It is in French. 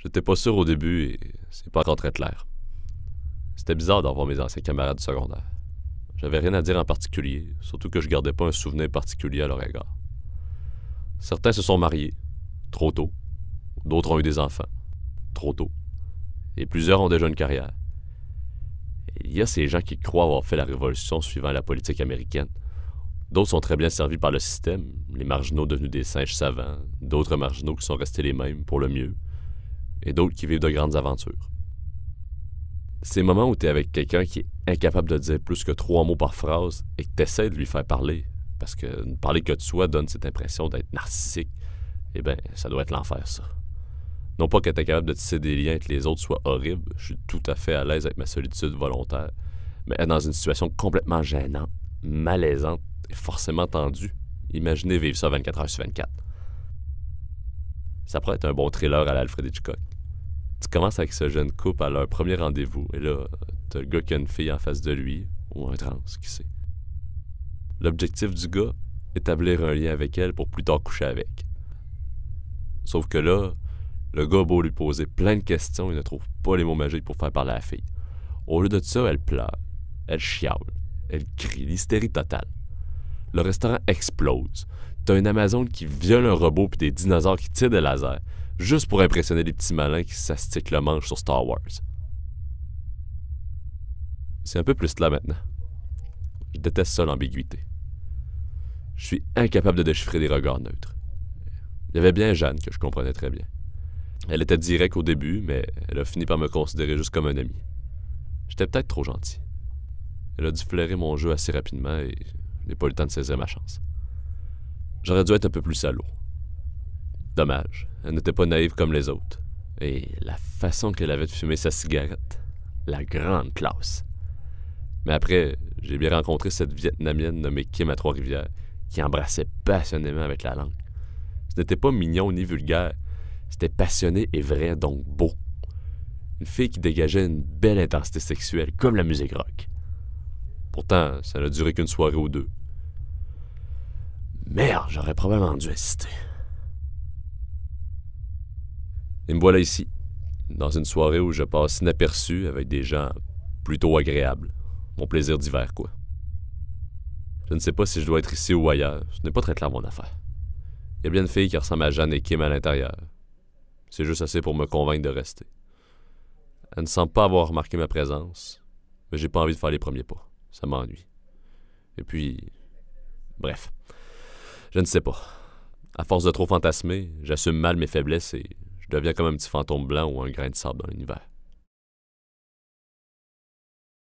J'étais pas sûr au début et c'est pas encore très clair. C'était bizarre de revoir mes anciens camarades du secondaire. J'avais rien à dire en particulier, surtout que je gardais pas un souvenir particulier à leur égard. Certains se sont mariés, trop tôt. D'autres ont eu des enfants, trop tôt. Et plusieurs ont déjà une carrière. Et il y a ces gens qui croient avoir fait la révolution suivant la politique américaine. D'autres sont très bien servis par le système, les marginaux devenus des singes savants, d'autres marginaux qui sont restés les mêmes pour le mieux, et d'autres qui vivent de grandes aventures. Ces moments où tu es avec quelqu'un qui est incapable de dire plus que 3 mots par phrase et que tu essaies de lui faire parler, parce que ne parler que de soi donne cette impression d'être narcissique, eh bien, ça doit être l'enfer, ça. Non pas qu'être incapable de tisser des liens avec les autres soit horrible, je suis tout à fait à l'aise avec ma solitude volontaire, mais être dans une situation complètement gênante, malaisante et forcément tendue, imaginez vivre ça 24 heures sur 24. Ça pourrait être un bon thriller à l'Alfred Hitchcock. Tu commences avec ce jeune couple à leur premier rendez-vous, et là, t'as le gars qui a une fille en face de lui, ou un trans, qui sait. L'objectif du gars, établir un lien avec elle pour plus tard coucher avec. Sauf que là, le gars a beau lui poser plein de questions, il ne trouve pas les mots magiques pour faire parler à la fille. Au lieu de ça, elle pleure, elle chiale, elle crie, l'hystérie totale. Le restaurant explose. T'as une Amazone qui viole un robot puis des dinosaures qui tirent des lasers, juste pour impressionner les petits malins qui s'astiquent le manche sur Star Wars. C'est un peu plus là maintenant. Je déteste ça, l'ambiguïté. Je suis incapable de déchiffrer des regards neutres. Il y avait bien Jeanne que je comprenais très bien. Elle était directe au début, mais elle a fini par me considérer juste comme un ami. J'étais peut-être trop gentil. Elle a dû flairer mon jeu assez rapidement et je n'ai pas eu le temps de saisir ma chance. J'aurais dû être un peu plus salaud. Dommage, elle n'était pas naïve comme les autres. Et la façon qu'elle avait de fumer sa cigarette, la grande classe. Mais après, j'ai bien rencontré cette Vietnamienne nommée Kim à Trois-Rivières, qui embrassait passionnément avec la langue. Ce n'était pas mignon ni vulgaire, c'était passionné et vrai, donc beau. Une fille qui dégageait une belle intensité sexuelle, comme la musique rock. Pourtant, ça n'a duré qu'une soirée ou deux. Merde, j'aurais probablement dû insister. Et me voilà ici, dans une soirée où je passe inaperçu avec des gens plutôt agréables. Mon plaisir d'hiver, quoi. Je ne sais pas si je dois être ici ou ailleurs, ce n'est pas très clair mon affaire. Il y a bien une fille qui ressemble à Jeanne et Kim à l'intérieur. C'est juste assez pour me convaincre de rester. Elle ne semble pas avoir remarqué ma présence, mais j'ai pas envie de faire les premiers pas. Ça m'ennuie. Et puis... Bref. Je ne sais pas. À force de trop fantasmer, j'assume mal mes faiblesses et je deviens comme un petit fantôme blanc ou un grain de sable dans l'univers.